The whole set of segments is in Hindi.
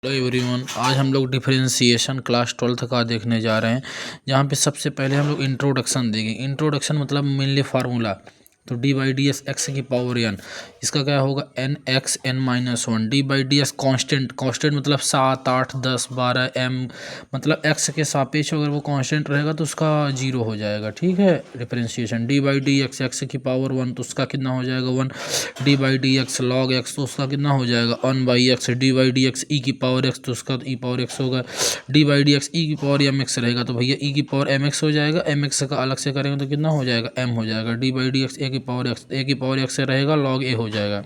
हेलो एवरीवन, आज हम लोग डिफरेंशिएशन क्लास 12th का देखने जा रहे हैं। जहाँ पे सबसे पहले हम लोग इंट्रोडक्शन देंगे। इंट्रोडक्शन मतलब मेनली फार्मूला। तो d by d s x की पावर एन, इसका क्या होगा n x n minus one. D by d s constant, constant मतलब 7 8 10 12 एम, मतलब एक्स के सापेक्ष अगर वो कांस्टेंट रहेगा तो उसका जीरो हो जाएगा। ठीक है, differentiation d by d x x की पावर वन तो उसका कितना हो जाएगा one. D by d x log x तो उसका कितना हो जाएगा one by x. D by d x e की पावर एक्स तो उसका ई पावर एक्स होगा। D by d x e की पावर एम एक्स रहेगा तो भैया ई की पावर एम एक्स हो जाएगा। एम एक्स का अलग से करेंगे तो कितना हो जाएगा एम हो जाएगा। डी बाई डी एक्स ए की पावर एक्स, ए की पावर एक्स से रहेगा लॉग ए हो जाएगा।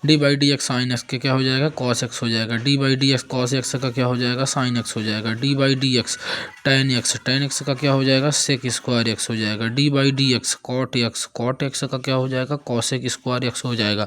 D by d x sine x के क्या हो जाएगा कॉस एक्स हो जाएगा। D by d x cos x का क्या हो जाएगा साइन एक्स हो जाएगा। D by d x tan x का क्या हो जाएगा सेक स्क्वायर एक्स हो जाएगा। D by d x cot x का क्या हो जाएगा कॉसेक स्क्वायर एक्स हो जाएगा।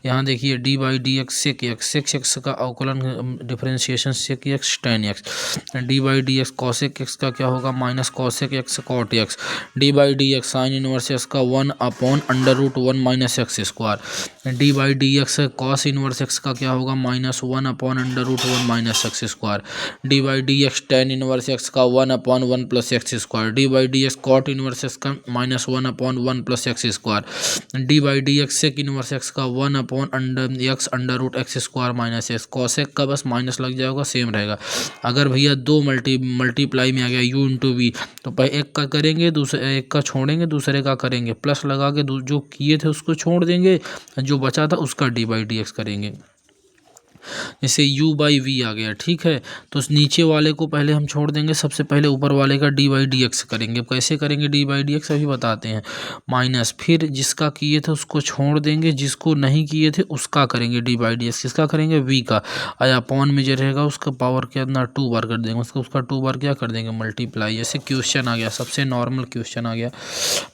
यहाँ देखिए d by d x sec x का अवकलन differentiation sec x tan x. D by d x cosec x का क्या होगा minus cosec x cot x. D by d x sine inverse x का one upon under root one minus x square. D by d x cos inverse x का क्या होगा minus one upon under root one minus x square. D by d x ten inverse x का one upon one plus x square. D by d x cot inverse x का minus one upon one plus x square. D by d x sec inverse x का one upon under root x square minus x. Cosec का बस माइनस लग जाएगा सेम रहेगा। अगर भैया दो मल्टीप्लाई में आ गया यू इंटू वी तो पहले एक का करेंगे दूसरे एक का छोड़ेंगे दूसरे का करेंगे प्लस लगा के जो किए थे उसको छोड़ देंगे, जो बचा था उसका डी बाई डी एक्स करेंगे। जैसे u बाई वी आ गया। ठीक है, तो नीचे वाले को पहले हम छोड़ देंगे, सबसे पहले ऊपर वाले का डी बाई डी एक्स करेंगे। कैसे करेंगे डी बाई डी एक्स अभी बताते हैं। माइनस फिर जिसका किए थे उसको छोड़ देंगे, जिसको नहीं किए थे उसका करेंगे डी बाई डी एक्स। किसका करेंगे वी का। आया अपॉन में जो रहेगा उसका पावर के अंदर टू बार कर देंगे, उसका टू बार क्या कर देंगे मल्टीप्लाई। जैसे क्वेश्चन आ गया, सबसे नॉर्मल क्वेश्चन आ गया।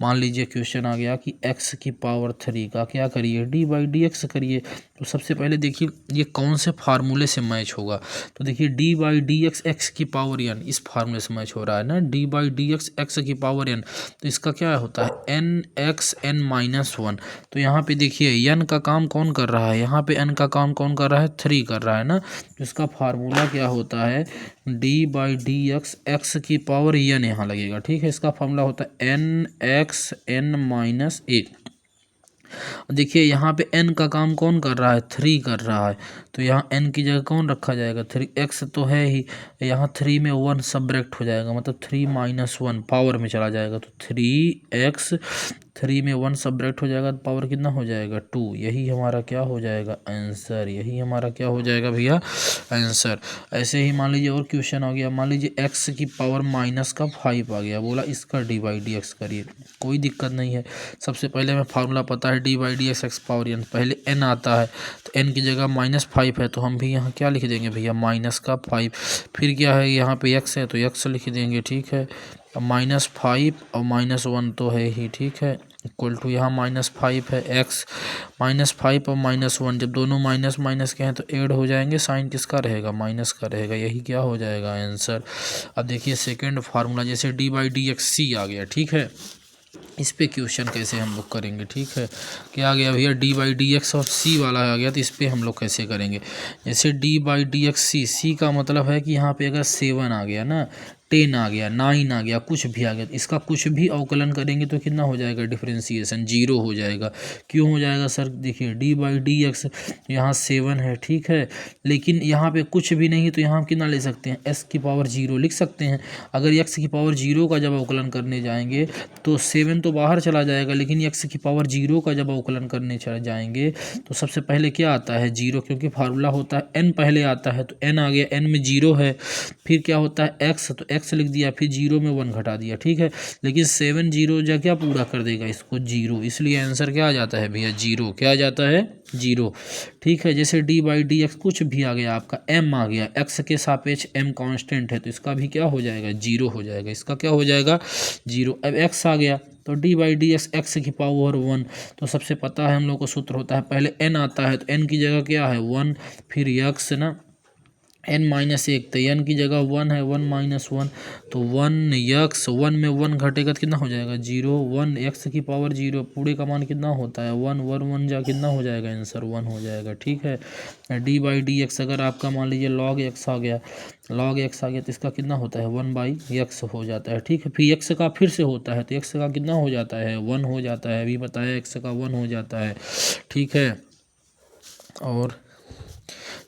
मान लीजिए क्वेश्चन आ गया कि एक्स की पावर थ्री का क्या करिए डी बाई डी एक्स करिए। तो सबसे पहले देखिए ये कौन से फार्मूले से मैच होगा। तो देखिए d by d x x की पावर एन इस फार्मूले से मैच हो रहा है ना। D by d x x की पावर एन तो इसका क्या होता है n x n minus one. तो यहाँ पे देखिए एन का काम कौन कर रहा है, यहाँ पे एन का काम कौन कर रहा है थ्री कर रहा है ना। तो इसका फार्मूला क्या होता है d by d x x की पावर एन यहाँ लगेगा। ठीक है, इसका फार्मूला होता है एन एक्स एन माइनस ए। देखिए यहाँ पे n का काम कौन कर रहा है थ्री कर रहा है, तो यहाँ n की जगह कौन रखा जाएगा थ्री। x तो है ही, यहाँ थ्री में वन सब्ट्रैक्ट हो जाएगा मतलब थ्री माइनस वन पावर में चला जाएगा तो थ्री एक्स। थ्री में वन सब्ट्रैक्ट हो जाएगा तो पावर कितना हो जाएगा टू। यही हमारा क्या हो जाएगा आंसर, यही हमारा क्या हो जाएगा भैया आंसर। ऐसे ही मान लीजिए और क्वेश्चन आ गया। मान लीजिए x की पावर माइनस का फाइव आ गया, बोला इसका डी बाई डी एक्स करिए। कोई दिक्कत नहीं है, सबसे पहले हमें फार्मूला पता है d by d x x power n. पहले n आता है तो n की जगह माइनस फाइव है तो हम भी यहाँ क्या लिख देंगे भैया माइनस का फाइव। फिर क्या है यहाँ पे x है तो x लिख देंगे। ठीक है, माइनस फाइव और माइनस वन तो है ही। ठीक है, इक्वल टू यहाँ माइनस फाइव है x माइनस फाइव और माइनस वन, जब दोनों माइनस माइनस के हैं तो ऐड हो जाएंगे, साइन किसका रहेगा माइनस का रहेगा। यही क्या हो जाएगा आंसर। अब देखिए सेकंड फार्मूला जैसे डी बाई डी एक्स सी आ गया। ठीक है, इस पे क्वेश्चन कैसे हम लोग करेंगे। ठीक है, क्या आ गया भैया डी बाई डी एक्स और सी वाला आ गया तो इस पे हम लोग कैसे करेंगे। जैसे डी बाई डी एक्स सी, सी का मतलब है कि यहाँ पे अगर सेवन आ गया ना, टेन आ गया, नाइन आ गया, कुछ भी आ गया तो इसका कुछ भी अवकलन करेंगे तो कितना हो जाएगा डिफरेंशिएशन जीरो हो जाएगा। क्यों हो जाएगा सर, देखिए डी बाई डी एक्स यहाँ सेवन है। ठीक है, लेकिन यहाँ पे कुछ भी नहीं तो यहाँ हम कितना ले सकते हैं एस की पावर जीरो लिख सकते हैं। अगर एक्स की पावर जीरो का जब अवकलन करने जाएंगे तो सेवन तो बाहर चला जाएगा, लेकिन एक्स की पावर जीरो का जब अवकलन करने जाएंगे तो सबसे पहले क्या आता है जीरो, क्योंकि फार्मूला होता है एन पहले आता है तो एन आ गया, एन में जीरो है। फिर क्या होता है एक्स, तो एक्स लिख दिया, फिर जीरो में वन घटा दिया। ठीक है, लेकिन सेवन जीरो जा क्या पूरा कर देगा इसको जीरो, इसलिए आंसर क्या आ जाता है भैया जीरो। क्या आ जाता है जीरो। ठीक है, जैसे डी बाई डी एक्स कुछ भी आ गया आपका एम आ गया, एक्स के सापेक्ष एम कांस्टेंट है तो इसका भी क्या हो जाएगा जीरो हो जाएगा, इसका क्या हो जाएगा जीरो। अब एक्स आ गया तो d by d x x की पावर वन, तो सबसे पता है हम लोग को सूत्र होता है पहले एन आता है तो एन की जगह क्या है वन, फिर एक्स ना, n माइनस एक, तो n की जगह 1 है, 1 माइनस 1, तो 1 यक्स, 1 में 1 घटेगा तो कितना हो जाएगा 0, 1 एक्स की पावर 0, पूरे का मान कितना होता है 1, 1 1 जा कितना हो जाएगा आंसर 1 हो जाएगा। ठीक है, डी बाई डी एक्स अगर आपका मान लीजिए लॉग एक्स आ गया, लॉग एक्स आ गया तो इसका कितना होता है 1 बाई एक्स हो जाता है। ठीक है, फिर एक्स का फिर से होता है तो एक्स का कितना हो जाता है 1 हो जाता है, अभी बताया एक्स का 1 हो जाता है। ठीक है, और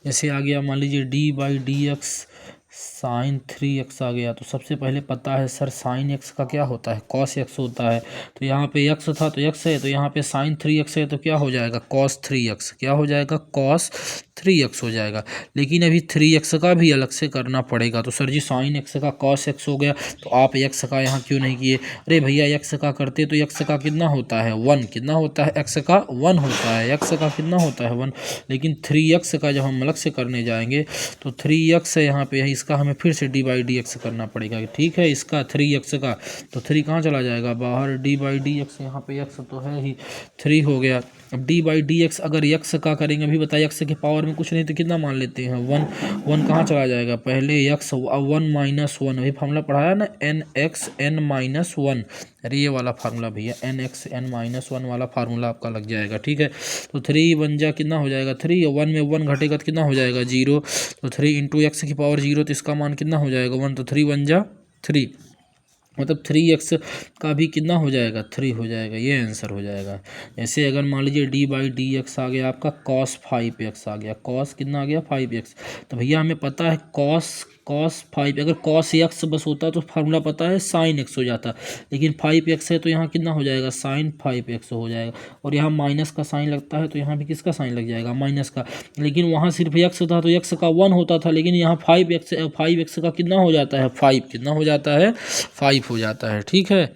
जैसे आ गया मान लीजिए d by d x sine 3x आ गया, तो सबसे पहले पता है सर साइन एक्स का क्या होता है कॉस एक्स होता है, तो यहाँ पे x था तो x है, तो यहाँ पे साइन 3x है तो क्या हो जाएगा कॉस 3x, क्या हो जाएगा कॉस 3x हो जाएगा। लेकिन अभी 3x का भी अलग से करना पड़ेगा, तो सर जी साइन x का कॉस x हो गया, तो आप x का यहाँ क्यों नहीं किए, अरे भैया x का करते तो x का कितना होता है 1, कितना होता है x का 1 होता है, x का कितना होता है 1, लेकिन 3x का जब हम अलग से करने जाएंगे तो 3x है यहाँ पे है, इसका हमें फिर से डी बाई डी एक्स करना पड़ेगा। ठीक है, इसका 3x का, तो 3 कहाँ चला जाएगा बाहर, डी बाई डी एक्स, यहाँ पे x तो है ही 3 हो गया। अब डी बाई डी एक्स अगर x का करेंगे, अभी बताइए x के पावर में कुछ नहीं तो कितना मान लेते हैं 1, 1 कहाँ चला जाएगा पहले x 1 माइनस 1, अभी फार्मूला पढ़ाया ना एन एक्स एन माइनस 1, अरे ये वाला फार्मूला भैया एन एक्स एन माइनस 1 वाला फार्मूला आपका लग जाएगा। ठीक है, तो 3 1 जा कितना हो जाएगा 3, 1 में 1 घटेगा तो कितना हो जाएगा 0, तो 3 इंटू एक्स की पावर 0, तो इसका मान कितना हो जाएगा 1, तो 3 1 जा 3, मतलब 3x का भी कितना हो जाएगा 3 हो जाएगा, ये आंसर हो जाएगा। ऐसे अगर मान लीजिए डी बाई डी एक्स आ गया आपका cos 5x आ गया, cos कितना आ गया 5x, तो भैया हमें पता है cos 5, अगर cos x बस होता तो फार्मूला पता है sin x हो जाता, लेकिन 5x है तो यहाँ कितना हो जाएगा sin 5x हो जाएगा, और यहाँ माइनस का साइन लगता है तो यहाँ भी किसका साइन लग जाएगा माइनस का, लेकिन वहाँ सिर्फ x था तो x का 1 होता था, लेकिन यहाँ 5x का कितना हो जाता है 5, कितना हो जाता है 5 हो जाता है। ठीक है,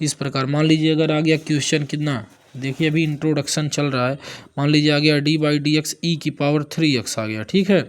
इस प्रकार मान लीजिए अगर आ गया क्वेश्चन कितना, देखिए अभी इंट्रोडक्शन चल रहा है, मान लीजिए आ गया D by d x e की पावर 3x आ गया। ठीक है,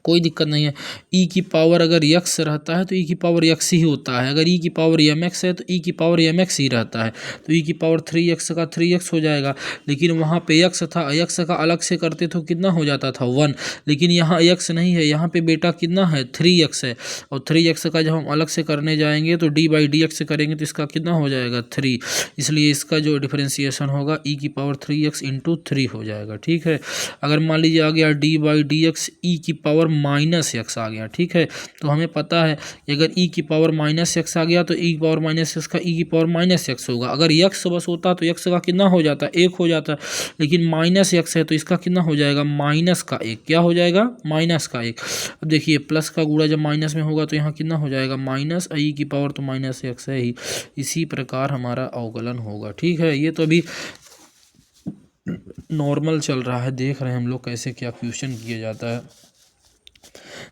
कोई दिक्कत नहीं है, ई की पावर अगर x रहता है तो ई की पावर x ही होता है, अगर ई की पावर mx है तो ई की पावर mx ही रहता है, तो ई की पावर 3x का 3x हो जाएगा, लेकिन वहाँ पे x था, x का अलग से करते तो कितना हो जाता था 1, लेकिन यहाँ x नहीं है, यहाँ पे बेटा कितना है 3x है, और 3x का जब हम अलग से करने जाएंगे तो डी बाई डी एक्स करेंगे तो इसका कितना हो जाएगा 3, इसलिए इसका जो डिफरेंशिएशन होगा ई की पावर 3x इंटू 3 हो जाएगा। ठीक है, अगर मान लीजिए आ गया D by d x e की पावर माइनस एक्स आ गया। ठीक है, तो हमें पता है कि अगर ई की पावर माइनस एक्स आ गया तो ई की पावर माइनस एक्स का ई की पावर माइनस एक्स होगा, अगर एक्स बस होता तो एक्स का कितना हो जाता 1 हो जाता, लेकिन माइनस एक्स है तो इसका कितना हो जाएगा माइनस का 1, क्या हो जाएगा माइनस का 1। अब देखिए प्लस का गुणा जब माइनस में होगा तो यहाँ कितना हो जाएगा माइनस, ई की पावर तो माइनस एक्स है ही, इसी प्रकार हमारा अवकलन होगा। ठीक है, ये तो अभी नॉर्मल चल रहा है, देख रहे हैं हम लोग कैसे क्या क्वेश्चन किया जाता है।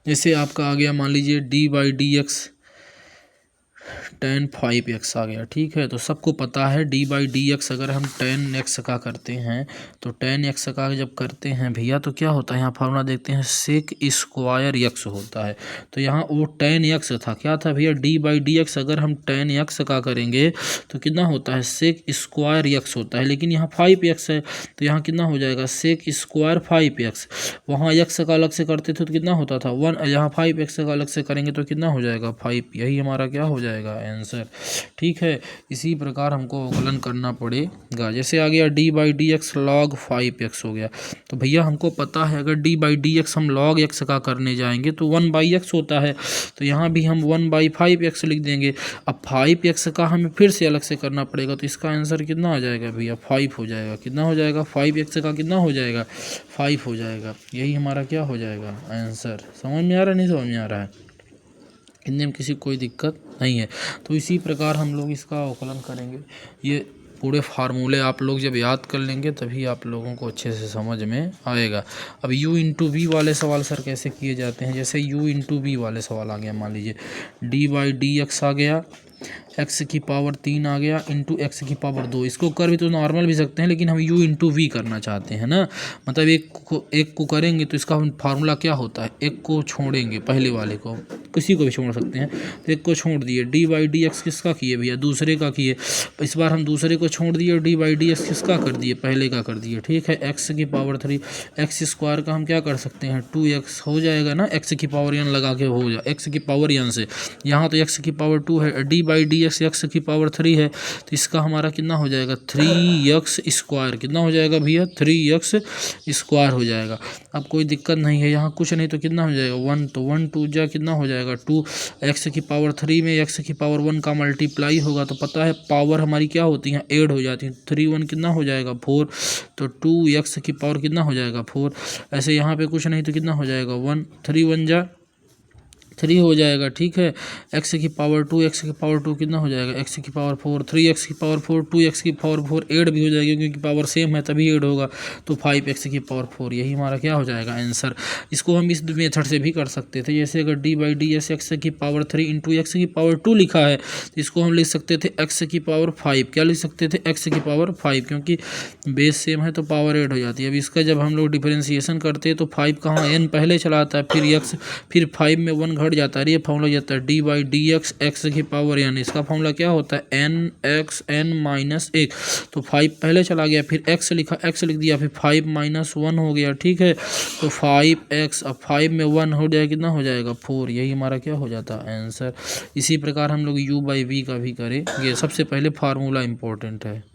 जैसे आपका आ गया मान लीजिए d by d x tan 5x आ गया। ठीक है, तो सबको पता है डी बाई डी एक्स अगर हम tan x का करते हैं तो tan x का जब करते हैं भैया तो क्या होता है, यहाँ फार्मूला देखते हैं सेक स्क्वायर x होता है, तो यहाँ वो tan x था, क्या था भैया डी बाई डी एक्स अगर हम tan x का करेंगे तो कितना होता है सेक स्क्वायर x होता है, लेकिन यहाँ 5x है तो यहाँ कितना हो जाएगा सेक स्क्वायर 5x, वहाँ x का अलग से करते थे तो कितना होता था 1, यहाँ 5x का अलग से करेंगे तो कितना हो जाएगा 5, यही हमारा क्या हो जाएगा आंसर। ठीक है, इसी प्रकार हमको अवकलन करना पड़ेगा। जैसे आ गया D by d x log 5x हो गया, तो भैया हमको पता है अगर डी बाई डी एक्स हम लॉग x का करने जाएंगे तो 1 बाई एक्स होता है, तो यहाँ भी हम 1 बाई 5x लिख देंगे। अब 5x का हमें फिर से अलग से करना पड़ेगा, तो इसका आंसर कितना आ जाएगा भैया 5 हो जाएगा, कितना हो जाएगा 5x का कितना हो जाएगा 5 हो जाएगा, यही हमारा क्या हो जाएगा आंसर। समझ में आ रहा है नहीं समझ में आ रहा है, इनमें किसी कोई दिक्कत नहीं है। तो इसी प्रकार हम लोग इसका अवकलन करेंगे, ये पूरे फार्मूले आप लोग जब याद कर लेंगे तभी आप लोगों को अच्छे से समझ में आएगा। अब u इंटू वी वाले सवाल सर कैसे किए जाते हैं, जैसे u इंटू वी वाले सवाल आ गया, मान लीजिए डी बाई डी एक्स आ गया, x की पावर 3 आ गया इंटू एक्स की पावर 2, इसको कर भी तो नॉर्मल भी सकते हैं, लेकिन हम u इंटू वी करना चाहते हैं ना, मतलब एक को करेंगे तो इसका फार्मूला क्या होता है, एक को छोड़ेंगे पहले वाले को, किसी को भी छोड़ सकते हैं, तो एक को छोड़ दिए। डी बाई डी एक्स किसका किए भैया, दूसरे का किए। इस बार हम दूसरे को छोड़ दिए और डी बाई डी एक्स किसका कर दिए, पहले का कर दिए। ठीक है, एक्स की पावर 3 एक्स स्क्वायर का हम क्या कर सकते हैं 2x हो जाएगा ना, एक्स की पावर n लगा के हो जाए, एक्स की पावर n से। यहाँ तो एक्स की पावर 2 है, d by d x x की पावर 3 है, तो इसका हमारा कितना हो जाएगा 3x स्क्वायर। कितना हो जाएगा भैया 3x स्क्वायर हो जाएगा। अब कोई दिक्कत नहीं है, यहाँ कुछ नहीं तो कितना हो जाएगा 1, तो 1 2 जा कितना हो जाएगा 2। एक्स की पावर 3 में एक्स की पावर 1 का मल्टीप्लाई होगा, तो पता है पावर हमारी क्या होती है, ऐड हो जाती है। 3 1 कितना हो जाएगा 4, तो 2x की पावर कितना हो जाएगा 4। ऐसे यहाँ पे कुछ नहीं तो कितना हो जाएगा 1, 3 1 जा 3 हो जाएगा। ठीक है, एक्स की पावर 2 एक्स की पावर 2 कितना हो जाएगा, एक्स की पावर 4 3x की पावर 4 2x की पावर 4 ऐड भी हो जाएगी क्योंकि पावर सेम है तभी ऐड होगा, तो 5x की पावर 4। यही हमारा क्या हो जाएगा आंसर। इसको हम इस मेथड से भी कर सकते थे, जैसे अगर D by d s x की पावर 3 इंटू एक्स की पावर 2 लिखा है, तो इसको हम लिख सकते थे एक्स की पावर 5। क्या लिख सकते थे, एक्स की पावर 5, क्योंकि बेस सेम है तो पावर ऐड हो जाती है। अब इसका जब हम लोग डिफरेंशिएशन करते हैं तो 5 कहाँ n पहले चला आता है, फिर x, फिर 5 में 1 घट जाता है, ये फॉर्मूला जाता है d by d x x की पावर n। इसका फॉर्मूला क्या होता है n x n माइनस 1, तो 5 पहले चला गया, फिर x लिखा, x लिख दिया, फिर 5 माइनस 1 हो गया। ठीक है, तो 5x, अब 5 में 1 हो जाए कितना हो जाएगा 4। यही हमारा क्या हो जाता है आंसर। इसी प्रकार हम लोग u बाई v का भी करेंगे। सबसे पहले फार्मूला इंपॉर्टेंट है।